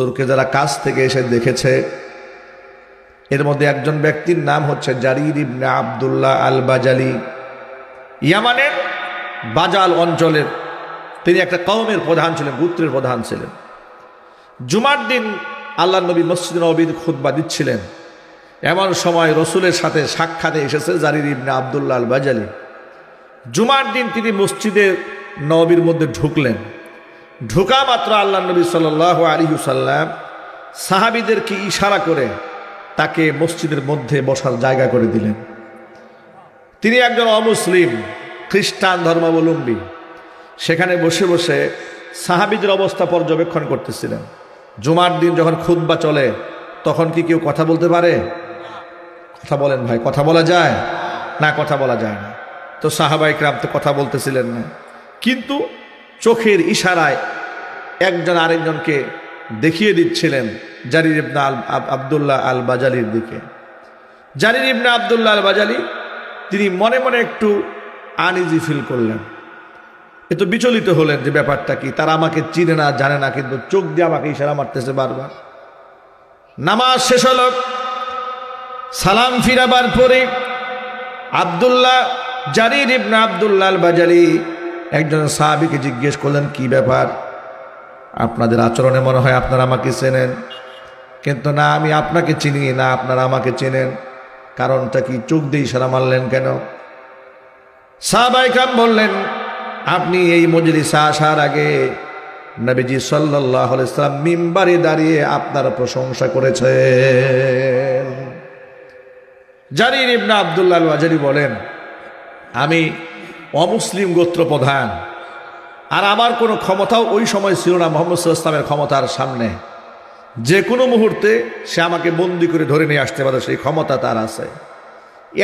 হুজুরকে যারা কাছ থেকে এসে দেখেছে এর মধ্যে একজন ব্যক্তির নাম হচ্ছে জারির ইবনে আব্দুল্লাহ আল বাজালি। ইয়ামানের বাজাল অঞ্চলের তিনি একটা কওমের প্রধান ছিলেন, গোত্রের প্রধান ছিলেন। জুমার দিন আল্লাহর নবী মসজিদে নববীতে খুতবা দিচ্ছিলেন, এমন সময় রসুলের সাথে সাক্ষাতে এসেছে জারির ইবনে আব্দুল্লাহ আল বাজালি। জুমার দিন তিনি মসজিদে নববীর মধ্যে ঢুকলেন। ঢোকা মাত্র আল্লাহর নবী সাল্লাল্লাহু আলাইহি ওয়াসাল্লাম সাহাবীদেরকে ইশারা করে তাকে মসজিদের মধ্যে বসার জায়গা করে দিলেন। তিনি একজন অমুসলিম খ্রিস্টান ধর্মাবলম্বী, সেখানে বসে বসে সাহাবীদের অবস্থা পর্যবেক্ষণ করতেছিলেন। জুমার দিন যখন খুতবা চলে তখন কি কেউ কথা বলতে পারে? কথা বলেন ভাই, কথা বলা যায় না? কথা বলা যায় না। তো সাহাবায়ে কেরাম তো কথা বলতেছিলেন না, কিন্তু চোখের ইশারায় একজন আরেকজনকে দেখিয়ে দিচ্ছিলেন জারির ইবনে আব্দুল্লাহ আল বাজালির দিকে। জারির ইবনে আব্দুল্লাহ আল বাজালি তিনি মনে মনে একটু আনইজি ফিল করলেন, একটু বিচলিত হলেন যে ব্যাপারটা কি। তারা আমাকে চিনে না, জানে না, কিন্তু চোখ দিয়ে আমাকে ইশারা মারতেছে বারবার। নামাজ শেষ হল, সালাম ফিরাবার পরে জারির ইবনে আব্দুল্লাহ আল বাজালি একজন সাহাবীকে জিজ্ঞেস করলেন, কি ব্যাপার? আপনাদের আচরণে মনে হয় আপনারা আমাকে চেনেন, কিন্তু না, আমি আপনাকে চিনি না, আপনারা আমাকে চেনেন। কারণটা কি? চোখ দিয়ে ইশারা মারলেন কেন? সাহাবায়ে কেরাম বললেন, আপনি এই মজলিসে আসার আগে নবীজি সাল্লাল্লাহু আলাইহি ওয়াসাল্লাম মিম্বারে দাঁড়িয়ে আপনার প্রশংসা করেছেন। জারির ইবনে আব্দুল্লাহ আল বাজালি বলেন, আমি অমুসলিম গোত্র প্রধান, আর আমার কোনো ক্ষমতাও ওই সময় ছিল না মুহাম্মদ সাল্লাল্লাহু আলাইহি ওয়াসাল্লামের ক্ষমতার সামনে। যে কোনো মুহূর্তে সে আমাকে বন্দি করে ধরে নিয়ে আসতে পারে, সেই ক্ষমতা তার আছে।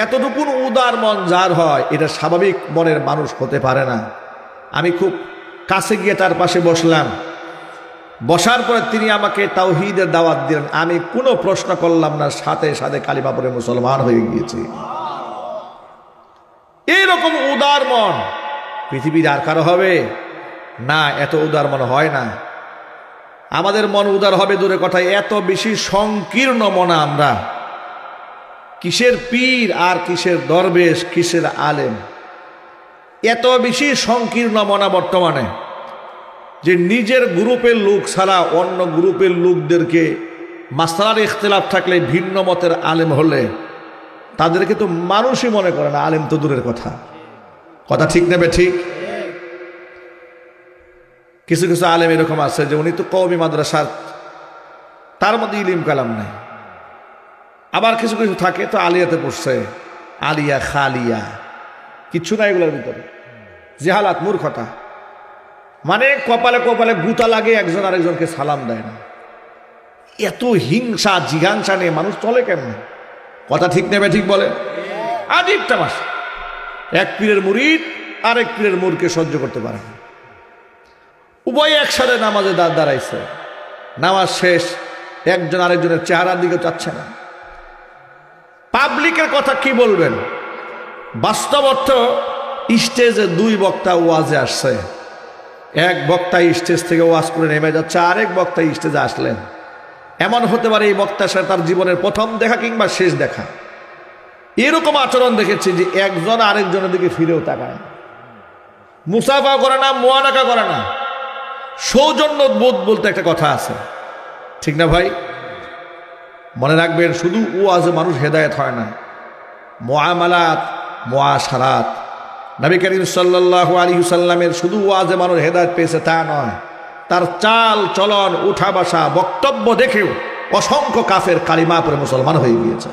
এতটুকুন উদার মন যার হয়, এটা স্বাভাবিক মনের মানুষ হতে পারে না। আমি খুব কাছে গিয়ে তার পাশে বসলাম। বসার পরে তিনি আমাকে তাওহীদের দাওয়াত দিলেন। আমি কোনো প্রশ্ন করলাম না, সাথে সাথে কালিমা পড়ে মুসলমান হয়ে গিয়েছি। এইরকম উদার মন পৃথিবীর আর কারো হবে না? এত উদার মন হয় না। আমাদের মন উদার হবে দূরে কথা, এত বেশি সংকীর্ণ মনা আমরা। কিসের পীর আর কিসের দরবেশ, কিসের আলেম, এত বেশি সংকীর্ণ মনা বর্তমানে যে নিজের গ্রুপের লোক ছাড়া অন্য গ্রুপের লোকদেরকে মাসআলার ইখতিলাফ থাকলে, ভিন্ন মতের আলেম হলে তাদেরকে তো মানুষই মনে করে না, আলেম তো দূরের কথা। কথা ঠিক নেবে ঠিক? কিছু কিছু আলেম এরকম আছে যে উনি তো কওমি মাদ্রাসার, তার মধ্যে ইলম কালাম নাই। আবার কিছু কিছু থাকে তো আলিয়াতে পড়ছে, আলিয়া খালিয়া, কিচ্ছু নাই এগুলোর ভিতরে। জেহালাত, মূর্খতা, মানে কপালে কপালে গুতা লাগে, একজন আরেকজনকে সালাম দেয় না। এত হিংসা জিঘাংসা নিয়ে মানুষ চলে কেমন? কথা ঠিক নেবে ঠিক? বলে আজীব তামাশা। এক পীরের মুরিদ আরেক পীরের মুরকে সহ্য করতে পারে না। উভয় একসাথে নামাজে দাঁড়াইছে, নামাজ শেষ, একজন আরেকজনের চেহারার দিকে চাচ্ছে না। পাবলিকের কথা কি বলবেন? বাস্তব অর্থ স্টেজে দুই বক্তা ওয়াজে আসছে, এক বক্তা স্টেজ থেকে ওয়াজ করে নেমে যাচ্ছে, আরেক বক্তা স্টেজে আসলেন। এমন হতে পারে এই বক্তার সাথে তার জীবনের প্রথম দেখা কিংবা শেষ দেখা। এরকম আচরণ দেখেছি যে একজন আরেকজনের দিকে ফিরেও তাকায় না, মুসাফা করে না, মুআনাকা করে না। সৌজন্য বোধ বলতে একটা কথা আছে, ঠিক না ভাই? মনে রাখবেন, শুধু ওয়াজে মানুষ হেদায়েত হয় না, মুআমালাত, মুআশারাত। নবী করিম সাল্লাল্লাহু আলাইহি ওয়াসাল্লামের শুধু ওয়াজে মানুষ হেদায়েত পেয়েছে তা নয়, তার চাল চলন, উঠা বসা, বক্তব্য দেখেও অসংখ্য কাফের কালিমা পড়ে মুসলমান হয়ে গিয়েছে।